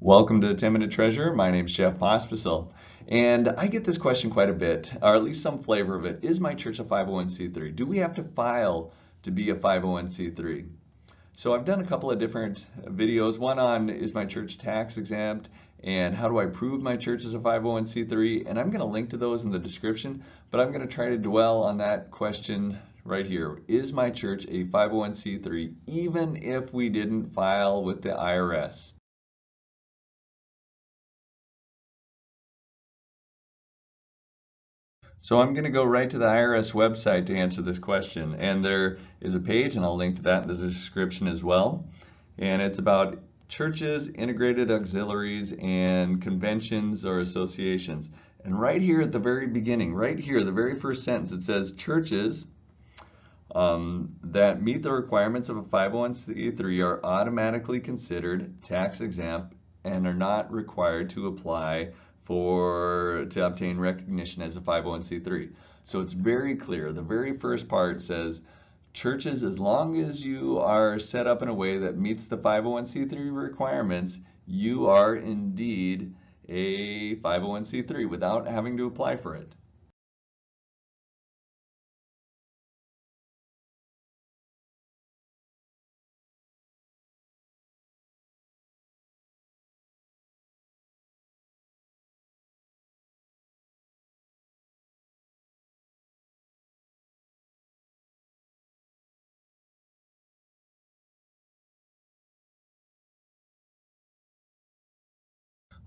Welcome to 10 Minute Treasure. My name is Jeff Pospisil, and I get this question quite a bit, or at least some flavor of it. Is my church a 501c3? Do we have to file to be a 501c3? So I've done a couple of different videos. One on is my church tax exempt and how do I prove my church is a 501c3? And I'm going to link to those in the description, but I'm going to try to dwell on that question right here. Is my church a 501c3 even if we didn't file with the IRS? So I'm going to go right to the IRS website to answer this question. And there is a page, and I'll link to that in the description as well. And it's about churches, integrated auxiliaries, and conventions or associations. And right here at the very beginning, right here, the very first sentence, it says churches that meet the requirements of a 501c3 are automatically considered tax exempt and are not required to apply to obtain recognition as a 501c3. So it's very clear. The very first part says churches, as long as you are set up in a way that meets the 501c3 requirements, you are indeed a 501c3 without having to apply for it.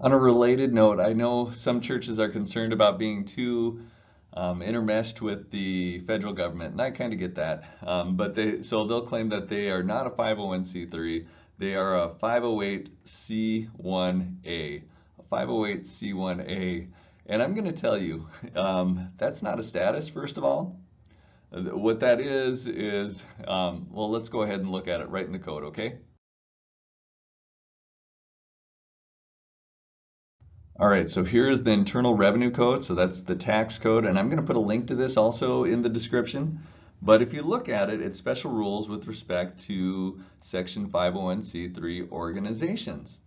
On a related note, I know some churches are concerned about being too intermeshed with the federal government, and I kind of get that. But they'll claim that they are not a 501c3, they are a 508c1a, a 508c1a. And I'm going to tell you, that's not a status, first of all. What that is, well, let's go ahead and look at it right in the code, okay? All right, so here's the Internal Revenue Code, so that's the tax code, and I'm going to put a link to this also in the description. But if you look at it, it's special rules with respect to Section 501c3 organizations.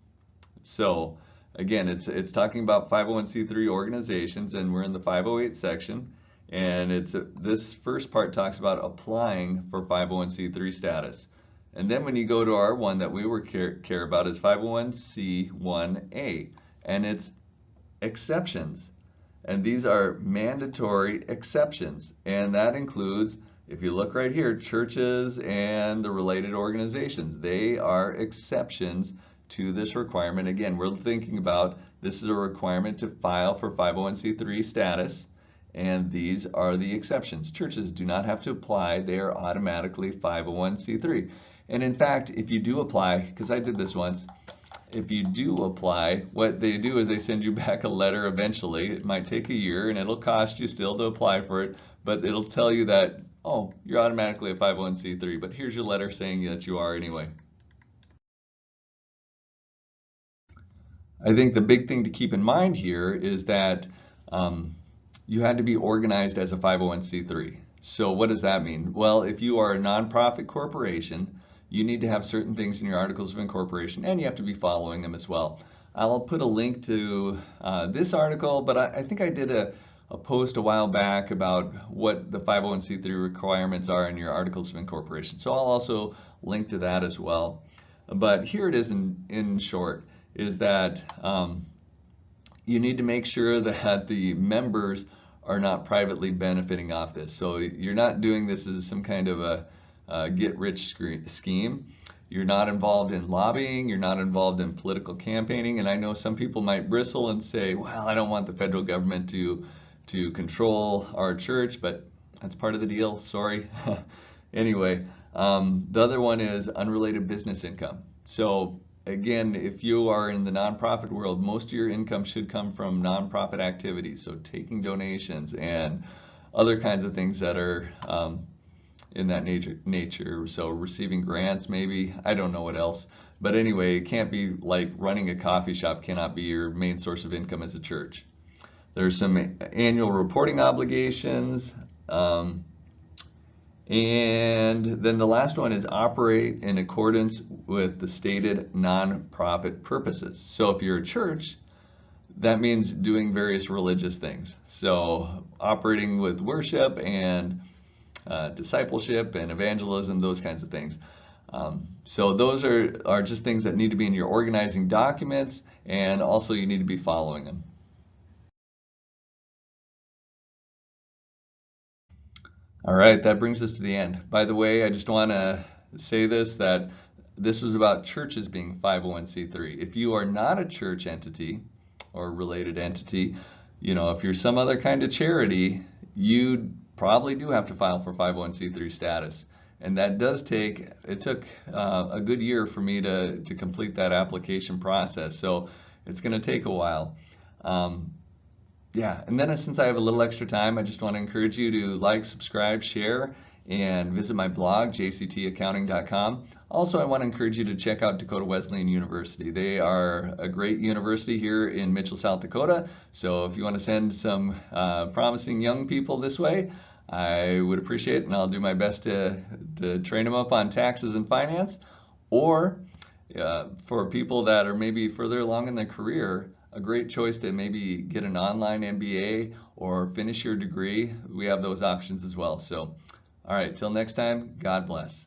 So again, it's talking about 501c3 organizations, and we're in the 508 section, and this first part talks about applying for 501c3 status. And then when you go to our one that we care about is 501c1a, and it's exceptions. And these are mandatory exceptions. And that includes, if you look right here, churches and the related organizations. They are exceptions to this requirement. Again, we're thinking about this is a requirement to file for 501c3 status, and these are the exceptions. Churches do not have to apply. They are automatically 501c3. And in fact, if you do apply, because I did this once, if you do apply, what they do is they send you back a letter eventually. It might take a year and it'll cost you still to apply for it, but it'll tell you that, oh, you're automatically a 501c3, but here's your letter saying that you are anyway. I think the big thing to keep in mind here is that you had to be organized as a 501c3. So what does that mean? Well, if you are a nonprofit corporation, you need to have certain things in your articles of incorporation, and you have to be following them as well. I'll put a link to this article, but I think I did a post a while back about what the 501c3 requirements are in your articles of incorporation. So I'll also link to that as well. But here it is in short, is that you need to make sure that the members are not privately benefiting off this. So you're not doing this as some kind of a get-rich scheme. You're not involved in lobbying. You're not involved in political campaigning. And I know some people might bristle and say, well, I don't want the federal government to control our church, but that's part of the deal. Sorry. Anyway, the other one is unrelated business income. So again, if you are in the nonprofit world, most of your income should come from nonprofit activities. So taking donations and other kinds of things that are in that nature. So receiving grants, maybe, I don't know what else. But anyway, it can't be like running a coffee shop cannot be your main source of income as a church. There's some annual reporting obligations. And then the last one is operate in accordance with the stated nonprofit purposes. So if you're a church, that means doing various religious things. So operating with worship and discipleship and evangelism, those kinds of things. So those are just things that need to be in your organizing documents, and also you need to be following them. All right, that brings us to the end. By the way, I just want to say that this was about churches being 501c3. If you are not a church entity or related entity, if you're some other kind of charity, you probably do have to file for 501c3 status. And that it took a good year for me to complete that application process. So it's going to take a while. Yeah, and then since I have a little extra time, I just want to encourage you to like, subscribe, share, and visit my blog, jctaccounting.com. Also, I want to encourage you to check out Dakota Wesleyan University. They are a great university here in Mitchell, South Dakota. So if you want to send some promising young people this way, I would appreciate it, and I'll do my best to train them up on taxes and finance. Or for people that are maybe further along in their career, a great choice to maybe get an online MBA or finish your degree. We have those options as well. So, all right, till next time, God bless.